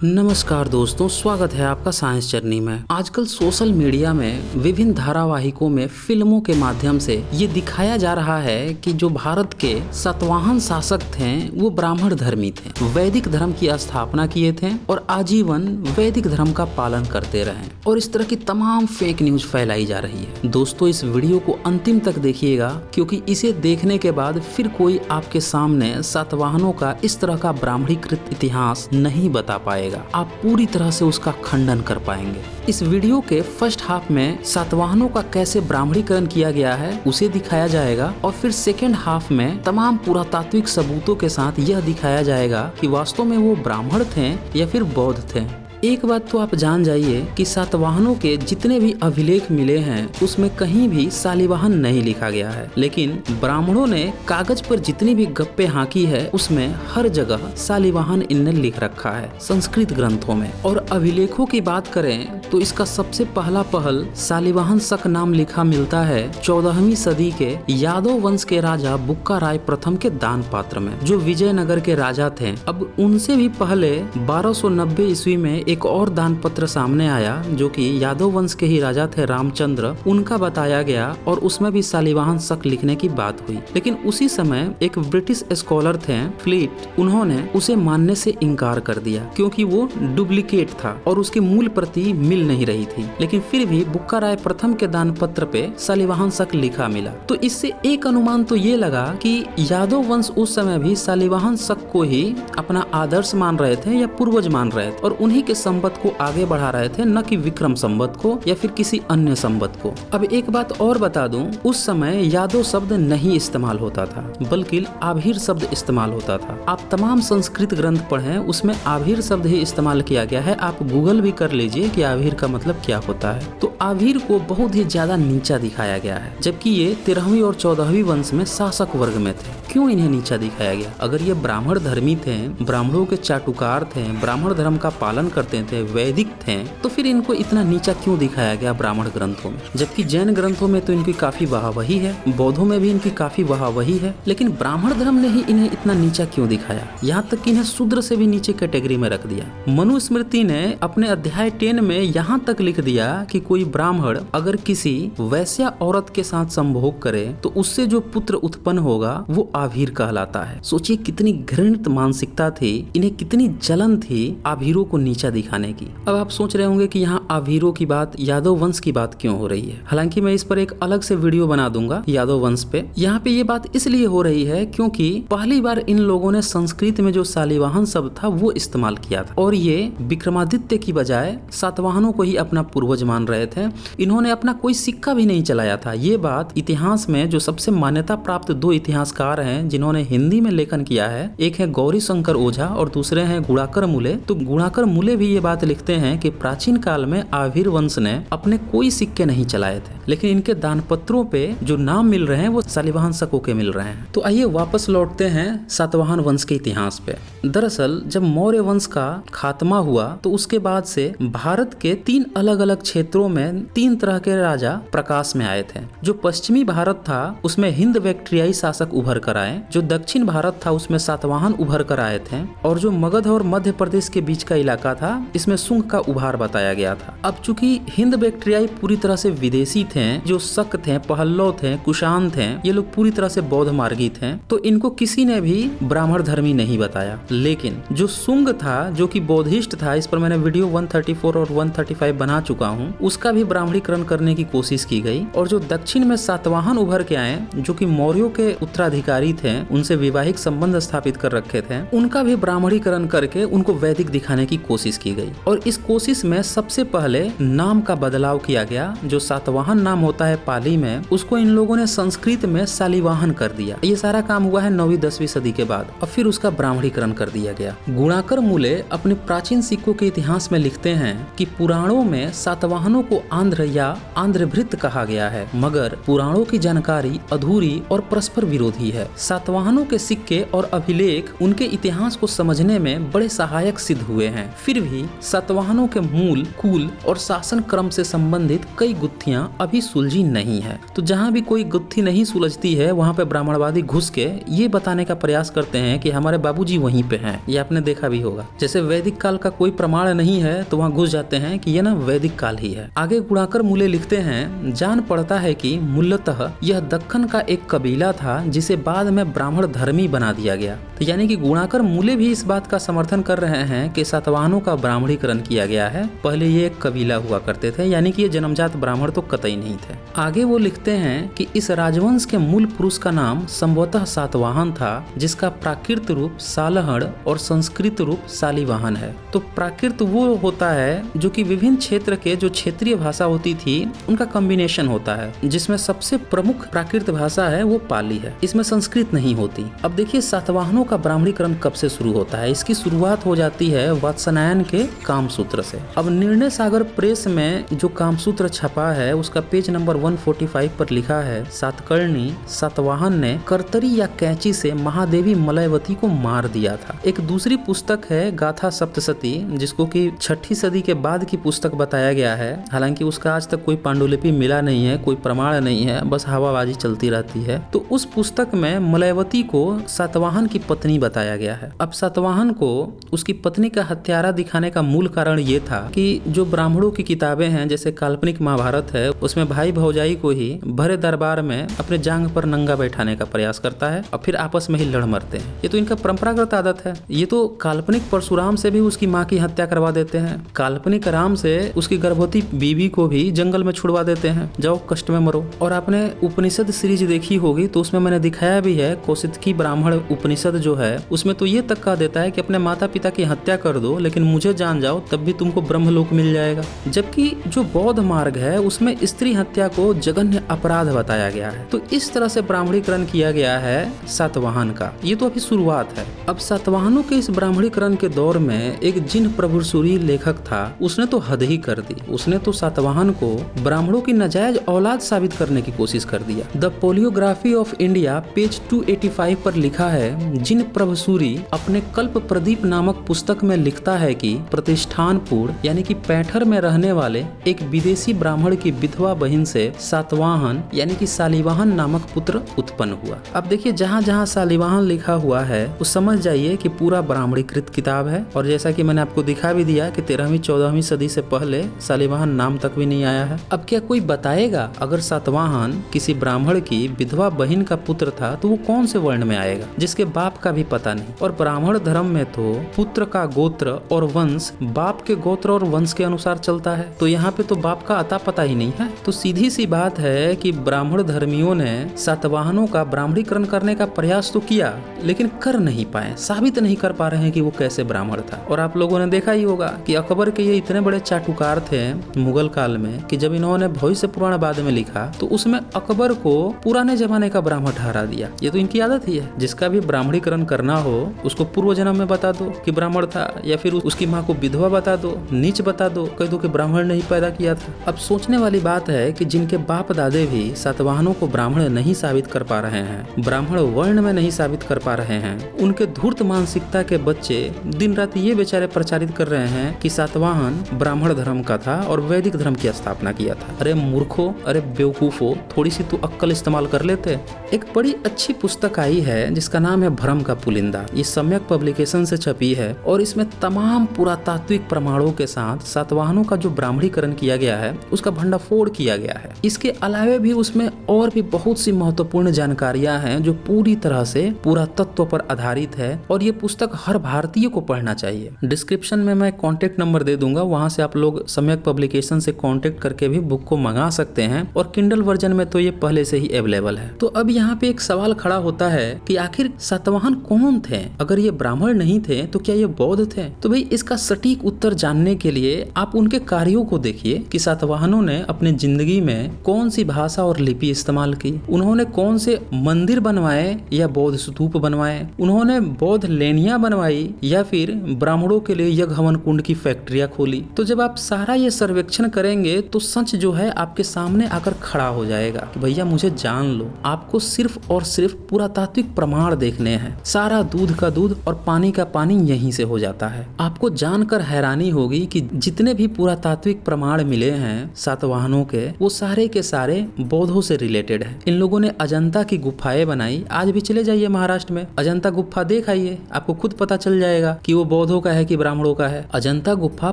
नमस्कार दोस्तों, स्वागत है आपका साइंस जर्नी में। आजकल सोशल मीडिया में विभिन्न धारावाहिकों में फिल्मों के माध्यम से ये दिखाया जा रहा है कि जो भारत के सातवाहन शासक थे वो ब्राह्मण धर्मी थे, वैदिक धर्म की स्थापना किए थे और आजीवन वैदिक धर्म का पालन करते रहे। और इस तरह की तमाम फेक न्यूज फैलाई जा रही है। दोस्तों, इस वीडियो को अंतिम तक देखिएगा, क्योंकि इसे देखने के बाद फिर कोई आपके सामने सातवाहनों का इस तरह का ब्राह्मणीकृत इतिहास नहीं बता पाएगा। आप पूरी तरह से उसका खंडन कर पाएंगे। इस वीडियो के फर्स्ट हाफ में सातवाहनों का कैसे ब्राह्मणीकरण किया गया है उसे दिखाया जाएगा, और फिर सेकेंड हाफ में तमाम पुरातात्विक सबूतों के साथ यह दिखाया जाएगा कि वास्तव में वो ब्राह्मण थे या फिर बौद्ध थे। एक बात तो आप जान जाइए कि सातवाहनों के जितने भी अभिलेख मिले हैं उसमें कहीं भी शालिवाहन नहीं लिखा गया है, लेकिन ब्राह्मणों ने कागज पर जितनी भी गप्पे हाँकी है उसमें हर जगह शालिवाहन इनने लिख रखा है संस्कृत ग्रंथों में। और अभिलेखों की बात करें तो इसका सबसे पहला पहल शालिवाहन शक नाम लिखा मिलता है 14वीं सदी के यादव वंश के राजा बुक्का राय प्रथम के दान पात्र में, जो विजयनगर के राजा थे। अब उनसे भी पहले 1290 ईस्वी में एक और दान पत्र सामने आया जो कि यादव वंश के ही राजा थे रामचंद्र, उनका बताया गया और उसमें भी शालिवाहन शक लिखने की बात हुई। लेकिन उसी समय एक ब्रिटिश स्कॉलर थे फ्लीट, उन्होंने उसे मानने से इनकार कर दिया क्योंकि वो डुप्लीकेट था और उसकी मूल प्रति मिल नहीं रही थी। लेकिन फिर भी बुक्का राय प्रथम के दान पत्र पे शालिवाहन शक लिखा मिला। तो इससे एक अनुमान तो ये लगा कि यादव वंश उस समय भी शालिवाहन शक को ही अपना आदर्श मान रहे थे या पूर्वज मान रहे थे, और उन्हीं के संवत को आगे बढ़ा रहे थे, न कि विक्रम संवत को या फिर किसी अन्य संवत को। अब एक बात और बता दूं, उस समय यादव शब्द नहीं इस्तेमाल होता था, बल्कि आभीर शब्द इस्तेमाल होता था। आप तमाम संस्कृत ग्रंथ पढ़ें, उसमें आभीर शब्द ही इस्तेमाल किया गया है। आप गूगल भी कर लीजिए कि आभीर का मतलब क्या होता है। तो आभीर को बहुत ही ज्यादा नीचा दिखाया गया है, जबकि ये 13वीं और 14वीं वंश में शासक वर्ग में थे। क्यों इन्हें नीचा दिखाया गया? अगर ये ब्राह्मण धर्मी थे, ब्राह्मणों के चाटुकार थे, ब्राह्मण धर्म का पालन करते थे, वैदिक थे, तो फिर इनको इतना नीचा क्यों दिखाया गया ब्राह्मण ग्रंथों में? जबकि जैन ग्रंथों में तो इनकी काफी वाहवाही है, बौद्धों में भी इनकी काफी वाहवाही है, लेकिन ब्राह्मण धर्म ने ही इन्हें इतना नीचा क्यों दिखाया? यहाँ तक कि इन्हें शूद्र से भी नीचे कैटेगरी में रख दिया। मनुस्मृति ने अपने अध्याय 10 में यहाँ तक लिख दिया कि कोई ब्राह्मण अगर किसी वैश्या औरत के साथ संभोग करे तो उससे जो पुत्र उत्पन्न होगा वो आभीर कहलाता है। सोचिए कितनी घृणित मानसिकता थी, इन्हें कितनी जलन थी आभीरों को नीचा दिखाने की। अब आप सोच रहे होंगे कि यहाँ आभीरों की बात, यादव वंश की बात क्यों हो रही है? हालांकि मैं इस पर एक अलग से वीडियो बना दूंगा यादव वंश पे। यहाँ पे ये बात इसलिए हो रही है क्योंकि पहली बार इन लोगों ने संस्कृत में जो शालिवाहन शब्द था वो इस्तेमाल किया था, और ये विक्रमादित्य की बजाय सातवाहनों को ही अपना पूर्वज मान रहे थे। इन्होंने अपना कोई सिक्का भी नहीं चलाया था। ये बात इतिहास में जो सबसे मान्यता प्राप्त 2 इतिहासकार हैं जिन्होंने हिंदी में लेखन किया है, एक है गौरी शंकर ओझा और दूसरे हैं गुणाकर मूले। तो गुणाकर मूले भी ये बात लिखते हैं कि प्राचीन काल में आभीर वंश ने अपने कोई सिक्के नहीं चलाए थे, लेकिन इनके दान पत्रों पे जो नाम मिल रहे हैं वो शालिवाहन शकों के मिल रहे हैं। तो आइए वापस लौटते हैं सातवाहन वंश के इतिहास पे। दरअसल जब मौर्य वंश का खात्मा हुआ तो उसके बाद से भारत के 3 अलग अलग क्षेत्रों में 3 तरह के राजा प्रकाश में आए थे। जो पश्चिमी भारत था उसमें हिंद बैक्ट्रियाई शासक उभर कर आए, जो दक्षिण भारत था उसमें सातवाहन उभर कर आए थे, और जो मगध और मध्य प्रदेश के बीच का इलाका था इसमें शुंग का उभार बताया गया था। अब चूंकि हिंद बैक्ट्रियाई पूरी तरह से विदेशी थे, जो शक थे, पहल्लव थे, कुषाण थे, ये लोग पूरी तरह से बौद्ध मार्गी थे, तो इनको किसी ने भी ब्राह्मण धर्मी नहीं बताया। लेकिन जो शुंग था जो कि बौद्धिस्ट था, इस पर मैंने वीडियो 134 और 135 बना चुका हूँ, उसका भी ब्राह्मणीकरण करने की कोशिश की गई। और जो दक्षिण में सातवाहन उभर के आए जो कि मौर्यों के उत्तराधिकारी थे, उनसे वैवाहिक संबंध स्थापित कर रखे थे, उनका भी ब्राह्मणीकरण करके उनको वैदिक दिखाने की कोशिश की गई। और इस कोशिश में सबसे पहले नाम का बदलाव किया गया। जो सातवाहन नाम होता है पाली में, उसको इन लोगों ने संस्कृत में शालिवाहन कर दिया। ये सारा काम हुआ है 9वीं 10वीं सदी के बाद, और फिर उसका ब्राह्मणीकरण कर दिया गया। गुणाकर मूले अपने प्राचीन सिक्कों के इतिहास में लिखते हैं कि पुराणों में सातवाहनों को आंध्र या आंध्रभृत कहा गया है, मगर पुराणों की जानकारी अधूरी और परस्पर विरोधी है। सातवाहनों के सिक्के और अभिलेख उनके इतिहास को समझने में बड़े सहायक सिद्ध हुए हैं। फिर भी सातवाहनों के मूल, कुल और शासन क्रम से संबंधित कई गुत्थियां अभी सुलझी नहीं है। तो जहां भी कोई गुत्थी नहीं सुलझती है वहां पे ब्राह्मणवादी घुस के ये बताने का प्रयास करते हैं कि हमारे बाबूजी वहीं पे हैं। ये आपने देखा भी होगा। जैसे वैदिक काल का कोई प्रमाण नहीं है तो वहां घुस जाते हैं कि ये ना वैदिक काल ही है। आगे गुणाकर मूले लिखते हैं, जान पड़ता है कि मूलतः यह दक्कन का एक कबीला था जिसे बाद में ब्राह्मण धर्मी बना दिया गया। तो यानी कि गुणाकर मूले भी इस बात का समर्थन कर रहे हैं कि सातवाहनों का ब्राह्मणीकरण किया गया है। पहले ये एक कबीला हुआ करते थे, यानी कि ये जन्मजात ब्राह्मण तो कतई नहीं थे। आगे वो लिखते हैं कि इस राजवंश के मूल पुरुष का नाम संभवतः सातवाहन था, जिसका प्राकृत रूप सालहड़ और संस्कृत रूप सालीवाहन है। तो प्राकृत वो होता है जो कि विभिन्न क्षेत्र के जो क्षेत्रीय भाषा होती थी उनका कॉम्बिनेशन होता है, जिसमें सबसे प्रमुख प्राकृत भाषा है वो पाली है। इसमें संस्कृत नहीं होती। अब देखिए सातवाहनों का ब्राह्मणीकरण कब से शुरू होता है। इसकी शुरुआत हो जाती है वात्स्यायन के कामसूत्र से। अब निर्णय सागर प्रेस में जो कामसूत्र छपा है उसका पेज नंबर 145 पर लिखा है, सातकर्णी सातवाहन ने करतरी या कैंची से महादेवी मलयवती को मार दिया था। एक दूसरी पुस्तक है गाथा सप्तशती, जिसको कि 6ठी सदी के बाद की पुस्तक बताया गया है। हालांकि उसका आज तक कोई पांडुलिपि मिला नहीं है, कोई प्रमाण नहीं है, बस हवाबाजी चलती रहती है। तो उस पुस्तक में मलयवती को सातवाहन की पत्नी बताया गया है। अब सातवाहन को उसकी पत्नी का हत्यारा दिखाने का मूल कारण ये था कि जो ब्राह्मणों की किताबें हैं, जैसे काल्पनिक महाभारत है, उसमें भाई भौजाई को ही भरे दरबार में अपने जांग पर नंगा बैठाने का प्रयास करता है और फिर आपस में ही लड़ मरते हैं। ये तो इनका परंपरागत आदत है। ये तो काल्पनिक परशुराम से भी उसकी माँ की हत्या करवा देते हैं, काल्पनिक राम से उसकी गर्भवती बीवी को भी जंगल में छुड़वा देते हैं, जाओ कष्ट में मरो। और आपने उपनिषद सीरीज देखी होगी तो उसमें मैंने दिखाया भी है, कौशिकी ब्राह्मण उपनिषद जो है उसमें तो ये तक कह देता है कि अपने माता पिता की हत्या कर दो लेकिन मुझे जान जाओ तब भी तुमको ब्रह्मलोक मिल जाएगा। जबकि जो बौद्ध मार्ग है उसमें स्त्री हत्या को जघन्य अपराध बताया गया है। तो इस तरह से ब्राह्मणीकरण किया गया है सातवाहन का। ये तो अभी शुरुआत है। अब सातवाहनों के इस ब्राह्मणीकरण के दौर में एक जिन प्रभुसूरी लेखक था, उसने तो हद ही कर दी। उसने तो सातवाहन को ब्राह्मणों की नाजायज औलाद साबित करने की कोशिश कर दिया। The polygraphy of India page 285 पर लिखा है, जिन प्रभुसूरी अपने कल्प प्रदीप नामक पुस्तक में लिखता है कि प्रतिष्ठानपुर यानी कि पैठर में रहने वाले एक विदेशी ब्राह्मण की विधवा बहन से सातवाहन यानी कि सालीवाहन नामक पुत्र उत्पन्न हुआ। अब देखिए जहाँ जहाँ सालीवाहन लिखा हुआ है वो समझ जाइए कि पूरा ब्राह्मणीकृत किताब है। और जैसा कि मैंने आपको दिखा भी दिया कि 13वीं-14वीं सदी से पहले सालीवाहन नाम तक भी नहीं आया है। अब क्या कोई बताएगा अगर सातवाहन किसी ब्राह्मण की विधवा बहन का पुत्र था तो वो कौन से वर्ण में आएगा, जिसके बाप का भी पता नहीं। और ब्राह्मण धर्म में तो पुत्र का गोत्र और वंश बाप के गोत्र और वंश के अनुसार चलता है। तो यहाँ पे तो बाप का अता पता ही नहीं है। तो सीधी सी बात है कि ब्राह्मण धर्मियों ने सातवाहनों का ब्राह्मणीकरण करने का प्रयास तो किया लेकिन कर नहीं पाए, साबित नहीं कर पा रहे हैं कि वो कैसे ब्राह्मण था। और आप लोगों ने देखा ही होगा कि अकबर के ये इतने बड़े चाटुकार थे मुगल काल में कि जब इन्होंने भविष्य पुराण बाद में लिखा तो उसमें अकबर को पुराने जमाने का ब्राह्मण ठहरा दिया। ये तो इनकी आदत ही है, जिसका भी ब्राह्मणीकरण करना हो उसको पूर्व जन्म में बता दो कि ब्राह्मण था, या फिर उसकी माँ को विधवा बता दो, नीच बता दो, कह दो कि ब्राह्मण नहीं पैदा किया था। अब सोचने वाली बात है कि जिनके बाप दादे भी सातवाहनों को ब्राह्मण नहीं साबित कर पा रहे हैं, ब्राह्मण वर्ण में नहीं साबित कर पा रहे हैं, उनके धूर्त मानसिकता के बच्चे दिन रात ये बेचारे प्रचारित कर रहे हैं कि सातवाहन ब्राह्मण धर्म का था और वैदिक धर्म की स्थापना किया था। अरे मूर्खो, अरे बेवकूफो, थोड़ी सी तो अक्ल इस्तेमाल कर लेते। एक बड़ी अच्छी पुस्तक आई है जिसका नाम है भ्रम का पुलिंदा। ये सम्यक पब्लिकेशन से छपी है और इसमें तमाम पुरातात्विक प्रमाणों के साथ सातवाहनों का जो ब्राह्मणीकरण किया गया है उसका भंडाफोड़ किया गया है। इसके अलावे भी उसमें और भी बहुत सी महत्वपूर्ण जानकारियां हैं जो पूरी तरह से पुरातत्व पर आधारित है और ये पुस्तक हर भारतीय को पढ़ना चाहिए। डिस्क्रिप्शन में मैं कॉन्टेक्ट नंबर दे दूंगा, वहां से आप लोग सम्यक पब्लिकेशन से कॉन्टेक्ट करके भी बुक को मंगा सकते हैं और किंडल वर्जन में तो ये पहले से ही अवेलेबल है। तो अब यहाँ पे एक सवाल खड़ा होता है कि आखिर सातवाहन कौन थे? अगर ये ब्राह्मण नहीं थे तो क्या ये बौद्ध थे? तो भाई इसका सटीक उत्तर जानने के लिए आप उनके कार्यों को देखिए कि सातवाहनों ने अपनी जिंदगी में कौन सी भाषा और लिपि इस्तेमाल की, उन्होंने कौन से मंदिर बनवाए या बौद्ध स्तूप बनवाए, उन्होंने बौद्ध लेनियां बनवाई या फिर ब्राह्मणों के लिए यज्ञ हवन कुंड की फैक्ट्रियां खोली। तो जब आप सारा ये सर्वेक्षण करेंगे तो सच जो है आपके सामने आकर खड़ा हो जाएगा कि भैया मुझे जान लो। आपको सिर्फ और सिर्फ पुरातात्विक प्रमाण देखने हैं। सारा दूध का दूध और पानी का पानी यहीं से हो जाता है। आपको जानकर हैरानी होगी कि जितने भी पुरातात्विक प्रमाण मिले हैं सातवाहनों के, वो सारे के सारे बौद्धों से रिलेटेड है। इन लोगों ने अजंता की गुफाएं बनाई। आज भी चले जाइए महाराष्ट्र में, अजंता गुफा देख आइए, आपको खुद पता चल जाएगा कि वो बौद्धों का है कि ब्राह्मणों का है। अजंता गुफा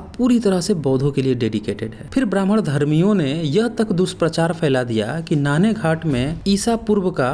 पूरी तरह से बौद्धों के लिए डेडिकेटेड है। फिर ब्राह्मण धर्मियों ने यह तक दुष्प्रचार फैला दिया कि नाने घाट में ईसा पूर्व का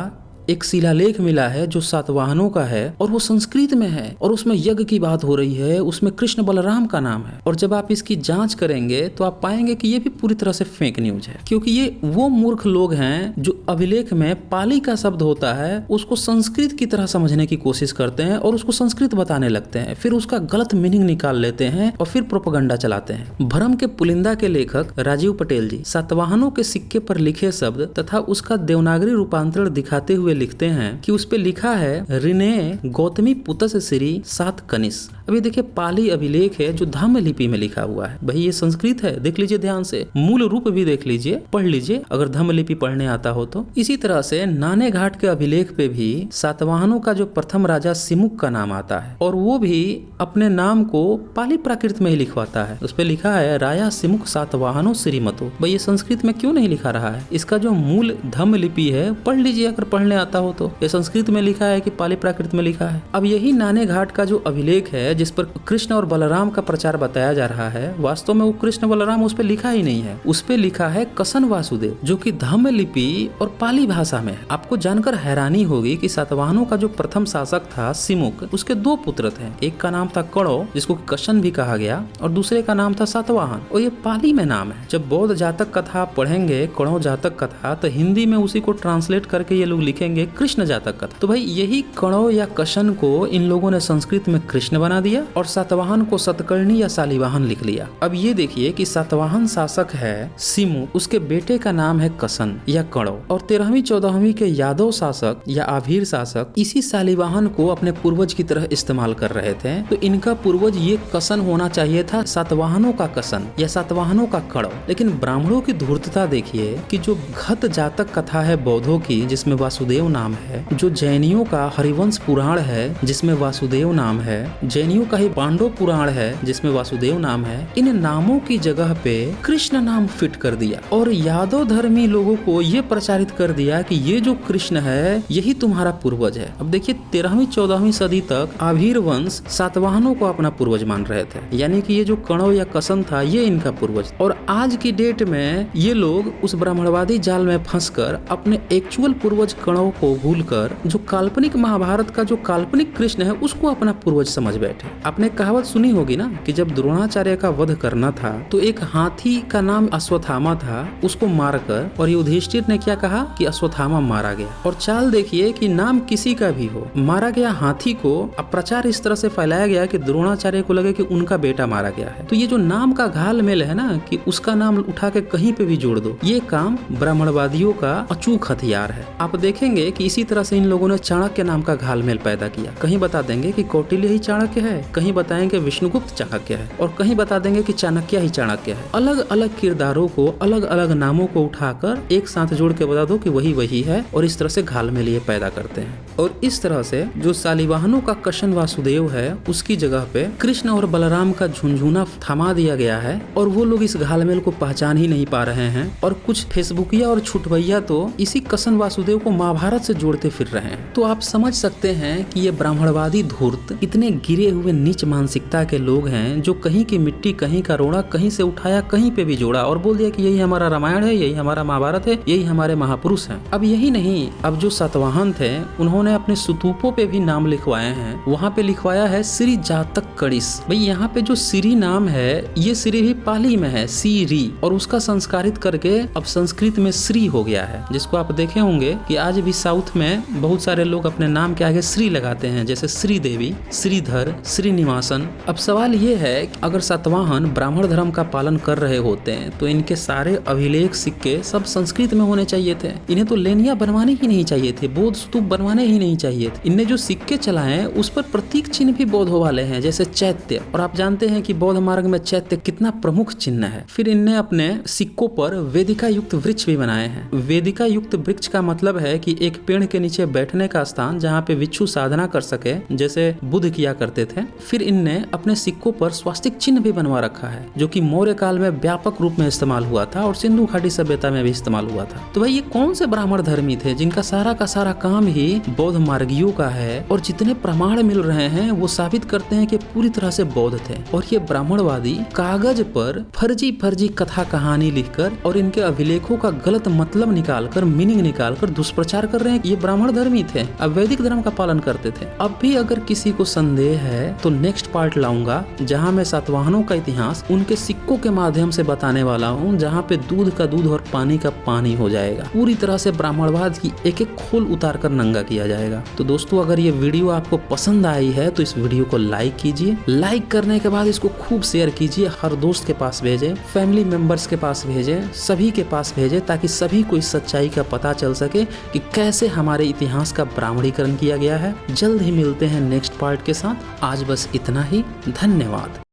एक शिलालेख मिला है जो सातवाहनों का है और वो संस्कृत में है और उसमें यज्ञ की बात हो रही है, उसमें कृष्ण बलराम का नाम है। और जब आप इसकी जांच करेंगे तो आप पाएंगे कि ये भी पूरी तरह से फेक न्यूज है, क्योंकि ये वो मूर्ख लोग हैं जो अभिलेख में पाली का शब्द होता है उसको संस्कृत की तरह समझने की कोशिश करते हैं और उसको संस्कृत बताने लगते हैं, फिर उसका गलत मीनिंग निकाल लेते हैं और फिर प्रोपेगेंडा चलाते हैं। भ्रम के पुलिंदा के लेखक राजीव पटेल जी सातवाहनों के सिक्के पर लिखे शब्द तथा उसका देवनागरी रूपांतरण दिखाते हुए लिखते हैं कि उस पे लिखा है रिने गौतमी पुतस श्री सात कनिस। अभी देखिए पाली अभिलेख है जो धम्म लिपि में लिखा हुआ है। भाई ये संस्कृत है, देख लीजिए ध्यान से, मूल रूप भी देख लीजिए, पढ़ लीजिए अगर धम्म लिपि पढ़ने आता हो तो। इसी तरह से नाने घाट के अभिलेख पे भी सातवाहनों का जो प्रथम राजा सिमुक का नाम आता है और वो भी अपने नाम को पाली प्राकृत में ही लिखवाता है। उस पे लिखा है राया सिमुक सातवाहनो श्रीमतो। भाई ये संस्कृत में क्यों नहीं लिखा रहा है? इसका जो मूल धम्म लिपि है पढ़ लीजिए अगर पढ़ने आता हो तो। ये संस्कृत में लिखा है कि पाली प्राकृत में लिखा है। अब यही नाने घाट का जो अभिलेख है जिस पर कृष्ण और बलराम का प्रचार बताया जा रहा है, वास्तव में वो कृष्ण बलराम उस पर लिखा ही नहीं है। उस पे लिखा है कसन वासुदेव, जो कि धम्म लिपि और पाली भाषा में है। आपको जानकर हैरानी होगी कि सातवाहनों का जो प्रथम शासक था सिमुक, उसके दो पुत्र थे। एक का नाम था कणो जिसको कसन भी कहा गया और दूसरे का नाम था सातवाहन और ये पाली में नाम है। जब बौद्ध जातक कथा आप पढ़ेंगे, कणो जातक कथा, तो हिंदी में उसी को ट्रांसलेट करके ये लोग लिखेंगे कृष्ण जातक कथा। तो भाई यही कणो या कसन को इन लोगों ने संस्कृत में कृष्ण बना दिया और सातवाहन को सतकर्णी या शालिवाहन लिख लिया। अब ये देखिए कि सातवाहन शासक है सिमु, उसके बेटे का नाम है कसन या कणो, और 13वीं 14वीं के यादव शासक या आभीर शासक इसी शालिवाहन को अपने पूर्वज की तरह इस्तेमाल कर रहे थे। तो इनका पूर्वज ये कसन होना चाहिए था, सातवाहनों का कसन या सातवाहनों का कणो। लेकिन ब्राह्मणों की धूर्तता देखिए कि जो घत जातक कथा है बौद्धों की जिसमें वासुदेव नाम है, जो जैनियों का हरिवंश पुराण है जिसमें वासुदेव नाम है, जैनियों का ही पांडव पुराण है जिसमें वासुदेव नाम है, इन नामों की जगह पे कृष्ण नाम फिट कर दिया और यादव धर्मी लोगों को ये प्रचारित कर दिया कि ये जो कृष्ण है यही तुम्हारा पूर्वज है। अब देखिए 13वीं 14वीं सदी तक आभीर वंश सातवाहनों को अपना पूर्वज मान रहे थे, यानी कि ये जो कणो या कसन था ये इनका पूर्वज। और आज की डेट में ये लोग उस ब्राह्मणवादी जाल में फंसकर अपने एक्चुअल पूर्वज कणो को भूलकर जो काल्पनिक महाभारत का जो काल्पनिक कृष्ण है उसको अपना पूर्वज समझ बैठे। आपने कहावत सुनी होगी ना कि जब द्रोणाचार्य का वध करना था तो एक हाथी का नाम अश्वत्थामा था, उसको मारकर, और युधिष्ठिर ने क्या कहा कि अश्वत्थामा मारा गया। और चाल देखिए कि नाम किसी का भी हो, मारा गया हाथी को अब प्रचार इस तरह से फैलाया गया कि द्रोणाचार्य को लगे कि उनका बेटा मारा गया है। तो ये जो नाम का घाल मेल है ना कि उसका नाम उठा के कहीं पे भी जोड़ दो, ये काम ब्राह्मणवादियों का अचूक हथियार है। आप देखेंगे कि इसी तरह से इन लोगों ने चाणक्य नाम का घालमेल पैदा किया। कहीं बता देंगे कि कौटिल्य ही चाणक्य है, कहीं बताएंगे विष्णुगुप्त चाणक्य है और कहीं बता देंगे कि चाणक्य ही चाणक्य है। अलग अलग किरदारों को, अलग अलग नामों को उठाकर एक साथ जोड़ के बता दो कि वही वही है और इस तरह से घालमेल ये पैदा करते हैं। और इस तरह से जो शालिवाहनों का कसन वासुदेव है उसकी जगह पे कृष्ण और बलराम का झुनझुना थमा दिया गया है और वो लोग इस घालमेल को पहचान ही नहीं पा रहे हैं। और कुछ फेसबुकिया और छुटवैया तो इसी कसन वासुदेव को महाभारत से जोड़ते फिर रहे हैं। तो आप समझ सकते हैं कि ये ब्राह्मणवादी धूर्त इतने गिरे हुए नीच मानसिकता के लोग हैं जो कहीं की मिट्टी, कहीं का रोड़ा, कहीं से उठाया, कहीं पे भी जोड़ा और बोल दिया कि यही हमारा रामायण है, यही हमारा महाभारत है, यही हमारे महापुरुष हैं। अब यही नहीं, अब जो सातवाहन थे उन्होंने अपने स्तूपों पे भी नाम लिखवाए हैं। वहाँ पे लिखवाया है श्री जातक कड़िस। भाई यहाँ पे जो श्री नाम है ये श्री भी पाली में है सीरी और उसका संस्कारित करके अब संस्कृत में श्री हो गया है, जिसको आप देखे होंगे कि आज भी साउथ में बहुत सारे लोग अपने नाम के आगे श्री लगाते हैं, जैसे श्रीदेवी, श्रीधर, श्रीनिवासन। अब सवाल ये है कि अगर सातवाहन ब्राह्मण धर्म का पालन कर रहे होते हैं तो इनके सारे अभिलेख सिक्के सब संस्कृत में होने चाहिए थे। इन्हें तो लेनिया बनवाने ही नहीं चाहिए थे, बौद्ध स्तूप बनवाने ही नहीं चाहिए थे। इनने जो सिक्के चलाए उस पर प्रतीक चिन्ह भी बौद्ध वाले हैं, जैसे चैत्य, और आप जानते हैं कि बौद्ध मार्ग में चैत्य कितना प्रमुख चिन्ह है। फिर इनने अपने सिक्कों पर वेदिका युक्त वृक्ष भी बनाए हैं। वेदिका युक्त वृक्ष का मतलब है कि एक पेड़ के नीचे बैठने का स्थान जहाँ पे भिक्षु साधना कर सके, जैसे बुद्ध किया करते थे। फिर इनने अपने सिक्कों पर स्वास्तिक चिन्ह भी बनवा रखा है, जो कि मौर्य काल में व्यापक रूप में इस्तेमाल हुआ था और सिंधु घाटी सभ्यता में भी इस्तेमाल हुआ था। तो भाई ये कौन से ब्राह्मण धर्मी थे जिनका सारा का सारा काम ही बौद्ध मार्गियों का है, और जितने प्रमाण मिल रहे हैं वो साबित करते हैं कि पूरी तरह से बौद्ध थे। और ये ब्राह्मणवादी कागज पर फर्जी कथा कहानी लिखकर और इनके अभिलेखों का गलत मतलब निकालकर, मीनिंग निकालकर दुष्प्रचार कर रहे हैं कि ये ब्राह्मण धर्मी थे, अब वैदिक धर्म का पालन करते थे। अब भी अगर किसी को संदेह है तो नेक्स्ट पार्ट लाऊंगा, जहां मैं सातवाहनों का इतिहास उनके सिक्कों के माध्यम से बताने वाला हूं, जहां पे दूध का दूध और पानी का पानी हो जाएगा। पूरी तरह से ब्राह्मणवाद की एक एक खोल उतार कर नंगा किया जाएगा। तो दोस्तों, अगर ये वीडियो आपको पसंद आई है तो इस वीडियो को लाइक कीजिए। लाइक करने के बाद इसको खूब शेयर कीजिए, हर दोस्त के पास भेजें, फैमिली मेंबर्स के पास भेजें, सभी के पास भेजें, ताकि सभी को इस सच्चाई का पता चल सके कि कैसे हमारे इतिहास का ब्राह्मणीकरण किया गया है। जल्द ही मिलते हैं नेक्स्ट पार्ट के साथ। आज बस इतना ही। धन्यवाद।